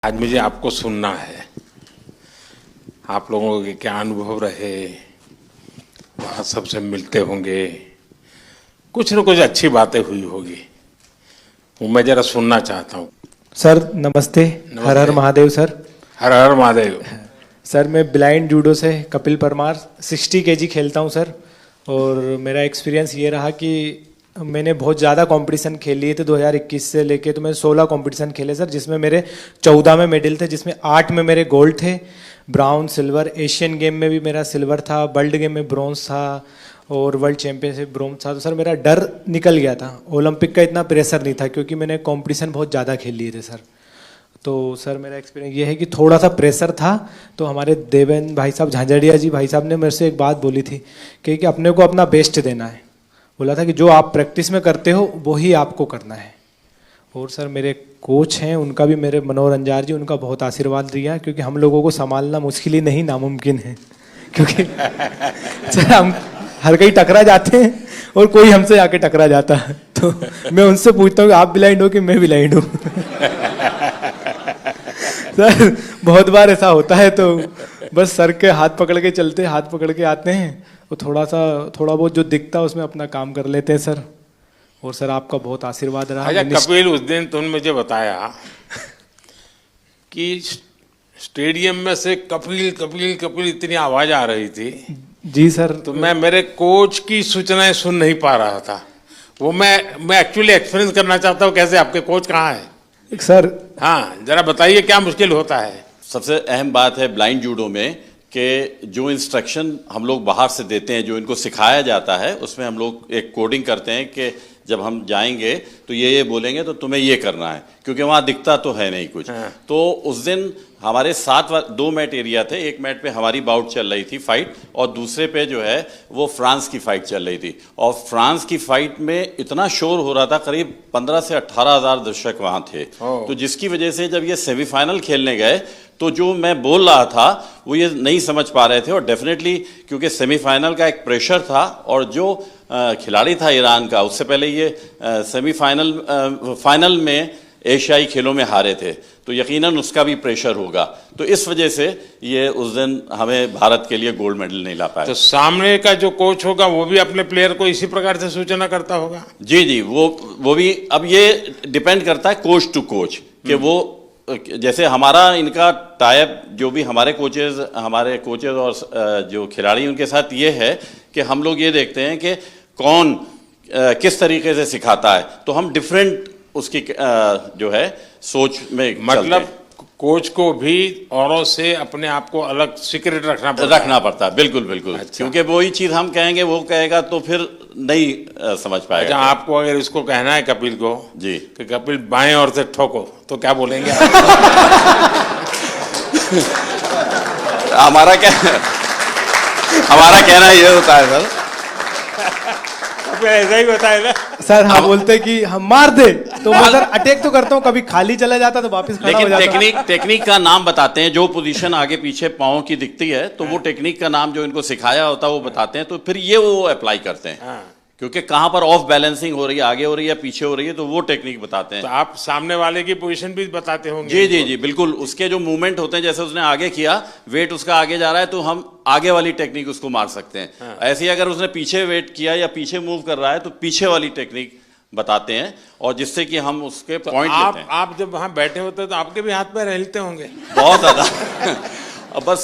आज मुझे आपको सुनना है, आप लोगों के क्या अनुभव रहे, वहाँ सबसे मिलते होंगे, कुछ न कुछ अच्छी बातें हुई होगी, वो मैं जरा सुनना चाहता हूँ। सर नमस्ते। हर हर महादेव सर। हर हर महादेव। सर मैं ब्लाइंड जूडो से कपिल परमार 60 केजी खेलता हूँ सर। और मेरा एक्सपीरियंस ये रहा कि मैंने बहुत ज़्यादा कंपटीशन खेल लिए थे 2021 से लेके, तो मैं 16 कंपटीशन खेले सर, जिसमें मेरे 14 में मेडल थे, जिसमें 8 में मेरे गोल्ड थे, ब्राउन सिल्वर। एशियन गेम में भी मेरा सिल्वर था, वर्ल्ड गेम में ब्रॉन्ज था और वर्ल्ड चैंपियनशिप ब्रॉन्ज था। तो सर मेरा डर निकल गया था, ओलंपिक का इतना प्रेशर नहीं था क्योंकि मैंने कंपटीशन बहुत ज़्यादा खेल लिए थे सर। तो सर मेरा एक्सपीरियंस ये है कि थोड़ा सा प्रेशर था। तो हमारे देवेंद्र भाई साहब, झांझड़िया जी भाई साहब ने मेरे से एक बात बोली थी कि अपने को अपना बेस्ट देना है। बोला था कि जो आप प्रैक्टिस में करते हो वही आपको करना है। और सर मेरे कोच हैं, उनका भी, मेरे मनोहर अंजार जी, उनका बहुत आशीर्वाद दिया, क्योंकि हम लोगों को संभालना मुश्किल ही नहीं नामुमकिन है। क्योंकि सर हम हर कहीं टकरा जाते हैं और कोई हमसे आके टकरा जाता है। तो मैं उनसे पूछता हूँ कि आप ब्लाइंड हो कि मैं ब्लाइंड हूँ। सर बहुत बार ऐसा होता है, तो बस सर के हाथ पकड़ के चलते, हाथ पकड़ के आते हैं, वो थोड़ा बहुत जो दिखता है उसमें अपना काम कर लेते हैं सर। और सर आपका बहुत आशीर्वाद रहा। अच्छा कपिल, उस दिन तुमने मुझे बताया कि स्टेडियम में से कपिल कपिल कपिल इतनी आवाज आ रही थी। जी सर। तो मैं मेरे कोच की सूचनाएं सुन नहीं पा रहा था। वो मैं एक्चुअली एक्सपीरियंस करना चाहता हूँ, कैसे आपके कोच कहाँ है सर? हाँ जरा बताइए क्या मुश्किल होता है। सबसे अहम बात है ब्लाइंड जूडो में कि जो इंस्ट्रक्शन हम लोग बाहर से देते हैं, जो इनको सिखाया जाता है, उसमें हम लोग एक कोडिंग करते हैं कि जब हम जाएंगे तो ये बोलेंगे तो तुम्हें ये करना है, क्योंकि वहाँ दिखता तो है नहीं कुछ। हाँ। तो उस दिन हमारे 2 मैट एरिया थे। एक मैट पे हमारी बाउट चल रही थी फाइट, और दूसरे पे जो है वो फ्रांस की फाइट चल रही थी। और फ्रांस की फाइट में इतना शोर हो रहा था, करीब 15 से 18 हज़ार दर्शक वहाँ थे। तो जिसकी वजह से जब ये सेमीफाइनल खेलने गए तो जो मैं बोल रहा था वो ये नहीं समझ पा रहे थे। और डेफिनेटली क्योंकि सेमीफाइनल का एक प्रेशर था, और जो खिलाड़ी था ईरान का, उससे पहले ये फाइनल में एशियाई खेलों में हारे थे, तो यकीनन उसका भी प्रेशर होगा। तो इस वजह से ये उस दिन हमें भारत के लिए गोल्ड मेडल नहीं ला पाया। तो सामने का जो कोच होगा वो भी अपने प्लेयर को इसी प्रकार से सूचना करता होगा? जी जी, वो भी, अब ये डिपेंड करता है कोच टू कोच कि वो, जैसे हमारा इनका टाइप, जो भी हमारे कोचेज और जो खिलाड़ी उनके साथ ये है कि हम लोग ये देखते हैं कि कौन किस तरीके से सिखाता है, तो हम डिफरेंट उसकी जो है सोच में मतलब कोच को भी औरों से अपने आप को अलग सीक्रेट रखना पड़ता है। बिल्कुल बिल्कुल। अच्छा। क्योंकि वही चीज हम कहेंगे वो कहेगा तो फिर नहीं समझ पाएगा। अच्छा, आपको अगर इसको कहना है कपिल को जी कि कपिल बाएं ओर से ठोको, तो क्या बोलेंगे आप? हमारा कहना ये होता है सर, ऐसा ही होता है ना सर। हम बोलते कि हम मार दे, तो मैं सर अटैक तो करता हूँ, कभी खाली चला जाता तो वापस खड़ा हो जाता। लेकिन टेक्निक का नाम बताते हैं, जो पोजीशन आगे पीछे पाँव की दिखती है तो वो टेक्निक का नाम जो इनको सिखाया होता है वो बताते हैं, तो फिर ये वो अप्लाई करते हैं। क्योंकि कहां पर ऑफ बैलेंसिंग हो रही है, आगे हो रही है, पीछे हो रही है, तो वो टेक्निक बताते हैं। तो आप सामने वाले की पोजीशन भी बताते होंगे? जी जी जी बिल्कुल। उसके जो मूवमेंट होते हैं, जैसे उसने आगे किया, वेट उसका आगे जा रहा है, तो हम आगे वाली टेक्निक उसको मार सकते हैं। ऐसे ही अगर उसने पीछे वेट किया या पीछे मूव कर रहा है तो पीछे वाली टेक्निक बताते हैं, और जिससे कि हम उसके पॉइंट लेते हैं। आप जब वहां बैठे होते हैं तो आपके भी हाथ पैर हिलते होंगे? बहुत ज्यादा। अब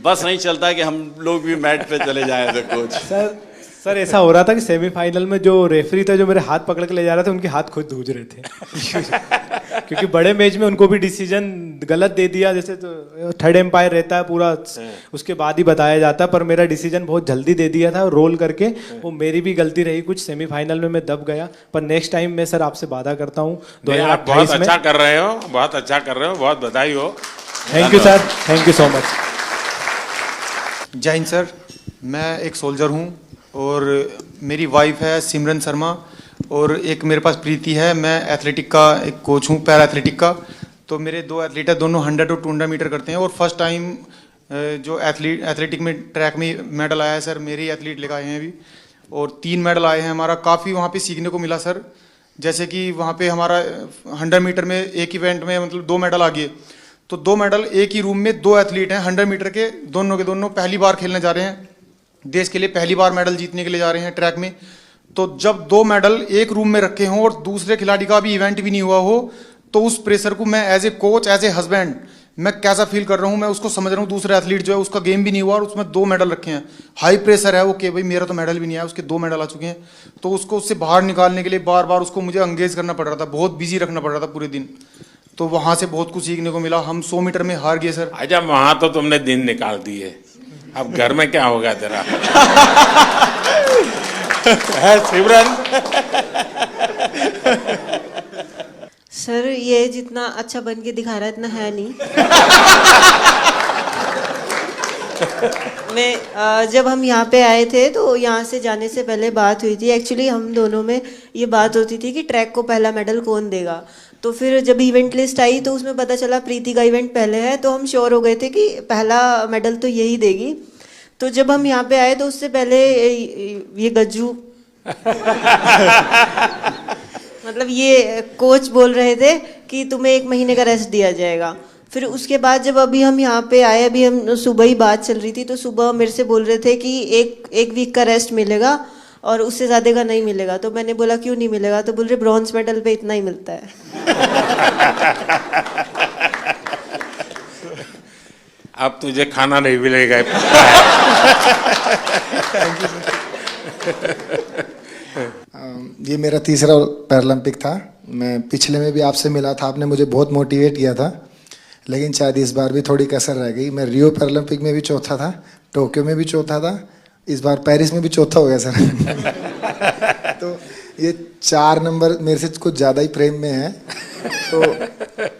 बस नहीं चलता है कि हम लोग भी मैट पे चले जाएं तो कोच। सर ऐसा हो रहा था कि सेमीफाइनल में जो रेफरी था, जो मेरे हाथ पकड़ के ले जा रहा था, उनके हाथ खुद धूज रहे थे। क्योंकि बड़े मैच में उनको भी डिसीजन गलत दे दिया, जैसे तो थर्ड एम्पायर रहता है पूरा, उसके बाद ही बताया जाता है, पर मेरा डिसीजन बहुत जल्दी दे दिया था रोल करके। वो मेरी भी गलती रही कुछ, सेमीफाइनल में मैं दब गया। पर नेक्स्ट टाइम मैं सर आपसे वादा करता हूँ 2028 में। अच्छा कर रहे हो, बहुत अच्छा कर रहे हो, बहुत बधाई हो। Thank you sir, thank you so much. जय हिंद सर। मैं एक सोल्जर हूँ और मेरी वाइफ है सिमरन शर्मा, और एक मेरे पास प्रीति है। मैं एथलेटिक का एक कोच हूँ, पैरा एथलेटिक का। तो मेरे 2 एथलीट है, दोनों 100 और 200 मीटर करते हैं। और फर्स्ट टाइम जो एथलेटिक में ट्रैक में मेडल आया है सर, मेरे ही एथलीट लेकर आए हैं अभी, और 3 मेडल आए हैं। हमारा काफ़ी वहाँ पे सीखने को मिला सर। जैसे कि वहाँ पे हमारा 100 मीटर में एक इवेंट में मतलब 2 मेडल आ गए, तो 2 मेडल, एक ही रूम में 2 एथलीट हैं 100 मीटर के दोनों पहली बार खेलने जा रहे हैं, देश के लिए पहली बार मेडल जीतने के लिए जा रहे हैं ट्रैक में। तो जब 2 मेडल एक रूम में रखे हों और दूसरे खिलाड़ी का भी इवेंट भी नहीं हुआ हो, तो उस प्रेशर को मैं as a coach, as a husband, मैं कैसा फील कर रहा हूँ, मैं उसको समझ रहा हूँ। दूसरा एथलीट जो है उसका गेम भी नहीं हुआ और उसमें 2 मेडल रखे हैं, हाई प्रेशर है वो कि भाई मेरा तो मेडल भी नहीं आया, उसके 2 मेडल आ चुके हैं। तो उसको उससे बाहर निकालने के लिए बार बार उसको मुझे एंगेज करना पड़ रहा था, बहुत बिजी रखना पड़ रहा था पूरे दिन। तो वहाँ से बहुत कुछ सीखने को मिला। हम 100 मीटर में हार गए सर। अच्छा, वहां तो तुमने दिन निकाल दिए, अब घर में क्या होगा तेरा? है सिमरन? सर ये जितना अच्छा बन के दिखा रहा है इतना है नहीं। मैं जब हम यहाँ पे आए थे तो यहाँ से जाने से पहले बात हुई थी, एक्चुअली हम दोनों में ये बात होती थी कि ट्रैक को पहला मेडल कौन देगा। तो फिर जब इवेंट लिस्ट आई तो उसमें पता चला प्रीति का इवेंट पहले है, तो हम श्योर हो गए थे कि पहला मेडल तो यही देगी। तो जब हम यहाँ पे आए तो उससे पहले ये गज्जू मतलब ये कोच बोल रहे थे कि तुम्हें 1 महीने का रेस्ट दिया जाएगा। फिर उसके बाद जब अभी हम यहाँ पे आए, अभी हम सुबह ही बात चल रही थी, तो सुबह मेरे से बोल रहे थे कि एक वीक का रेस्ट मिलेगा और उससे ज़्यादा का नहीं मिलेगा। तो मैंने बोला क्यों नहीं मिलेगा, तो बोल रहे ब्रॉन्ज मेडल पे इतना ही मिलता है। अब तुझे खाना नहीं मिलेगा। ये मेरा तीसरा पैरालंपिक था। मैं पिछले में भी आपसे मिला था, आपने मुझे बहुत मोटिवेट किया था, लेकिन शायद इस बार भी थोड़ी कसर रह गई। मैं रियो पैरालंपिक में भी चौथा था, टोक्यो में भी चौथा था, इस बार पेरिस में भी चौथा हो गया सर। तो ये 4 नंबर मेरे से कुछ ज़्यादा ही प्रेम में है, तो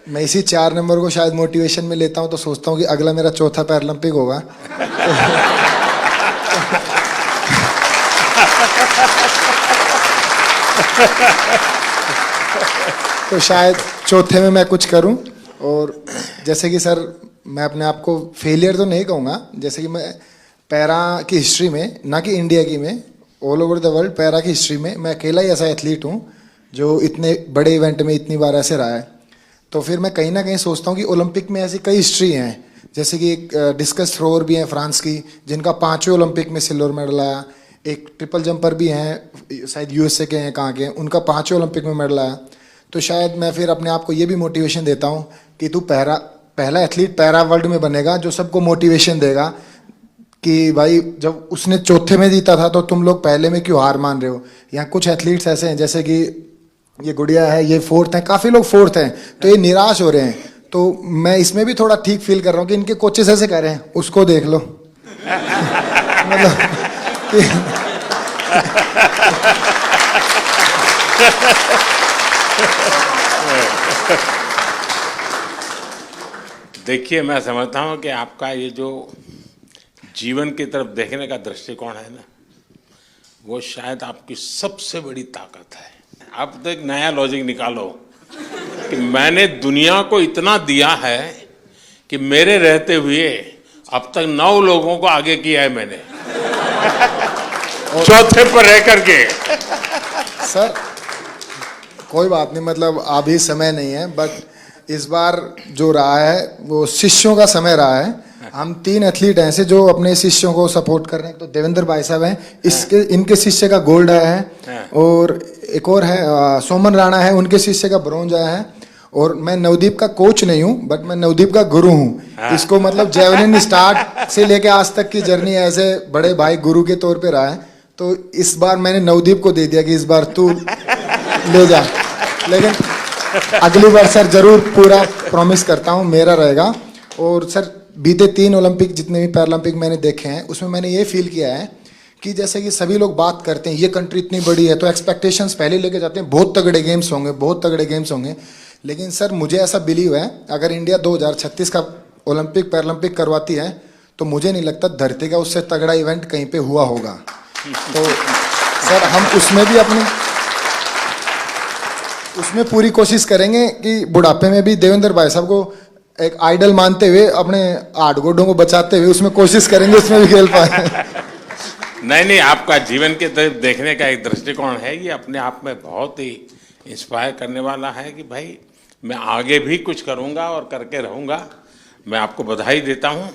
मैं इसी 4 नंबर को शायद मोटिवेशन में लेता हूँ। तो सोचता हूँ कि अगला मेरा चौथा पैरालंपिक होगा। तो शायद चौथे में मैं कुछ करूं। और जैसे कि सर, मैं अपने आप को फेलियर तो नहीं कहूँगा, जैसे कि मैं पैरा की हिस्ट्री में, ना कि इंडिया की में, all over the world para की हिस्ट्री में मैं अकेला ही ऐसा एथलीट हूँ जो इतने बड़े इवेंट में इतनी बार ऐसे रहा है। तो फिर मैं कहीं ना कहीं सोचता हूँ कि ओलंपिक में ऐसी कई हिस्ट्री हैं, जैसे कि एक डिस्कस थ्रोअर भी हैं फ्रांस की, जिनका 5वें ओलंपिक में सिल्वर मेडल आया। एक ट्रिपल जंपर भी हैं, शायद यूएसए के हैं, कहाँ के हैं, उनका 5वें ओलंपिक में मेडल आया। तो शायद मैं फिर अपने आप को ये भी मोटिवेशन देता हूँ कि तू पहला एथलीट पैरा वर्ल्ड में बनेगा जो सबको मोटिवेशन देगा कि भाई जब उसने चौथे में जीता था तो तुम लोग पहले में क्यों हार मान रहे हो। यहाँ कुछ एथलीट्स ऐसे हैं, जैसे कि ये गुड़िया है, ये 4th हैं, काफ़ी लोग 4th हैं, तो ये निराश हो रहे हैं। तो मैं इसमें भी थोड़ा ठीक फील कर रहा हूँ कि इनके कोचेस ऐसे कह रहे हैं, उसको देख लो। मतलब देखिए, मैं समझता हूँ कि आपका ये जो जीवन की तरफ देखने का दृष्टिकोण है ना, वो शायद आपकी सबसे बड़ी ताकत है। आप तो एक नया लॉजिक निकालो कि मैंने दुनिया को इतना दिया है कि मेरे रहते हुए अब तक 9 लोगों को आगे किया है मैंने, चौथे पर रह करके। सर कोई बात नहीं, मतलब अभी समय नहीं है, बट इस बार जो रहा है वो शिष्यों का समय रहा है। हम 3 एथलीट हैं ऐसे जो अपने शिष्यों को सपोर्ट कर रहे हैं। तो देवेंद्र भाई साहब हैं, इनके शिष्य का गोल्ड आया है, और एक और है सोमन राणा है, उनके शिष्य का ब्रॉन्ज आया है। और मैं नवदीप का कोच नहीं हूँ, बट मैं नवदीप का गुरु हूँ। इसको मतलब जेवलिन स्टार्ट से लेके आज तक की जर्नी ऐसे बड़े भाई गुरु के तौर पे रहा है। तो इस बार मैंने नवदीप को दे दिया कि इस बार तू ले जा, लेकिन अगली बार सर जरूर पूरा प्रॉमिस करता हूँ मेरा रहेगा। और सर बीते 3 ओलंपिक जितने भी पैरालंपिक मैंने देखे हैं उसमें मैंने ये फील किया है कि जैसे कि सभी लोग बात करते हैं ये कंट्री इतनी बड़ी है तो एक्सपेक्टेशंस पहले लेके जाते हैं, बहुत तगड़े गेम्स होंगे, बहुत तगड़े गेम्स होंगे। लेकिन सर मुझे ऐसा बिलीव है अगर इंडिया 2036 का ओलंपिक पैरालंपिक करवाती है तो मुझे नहीं लगता धरती का उससे तगड़ा इवेंट कहीं पे हुआ होगा। तो सर हम उसमें पूरी कोशिश करेंगे कि बुढ़ापे में भी देवेंद्र भाई साहब को एक आइडल मानते हुए अपने 8 गोडों को बचाते हुए उसमें कोशिश करेंगे उसमें भी खेल पाए। नहीं, आपका जीवन के तरफ देखने का एक दृष्टिकोण है, ये अपने आप में बहुत ही इंस्पायर करने वाला है कि भाई मैं आगे भी कुछ करूंगा और करके रहूंगा। मैं आपको बधाई देता हूँ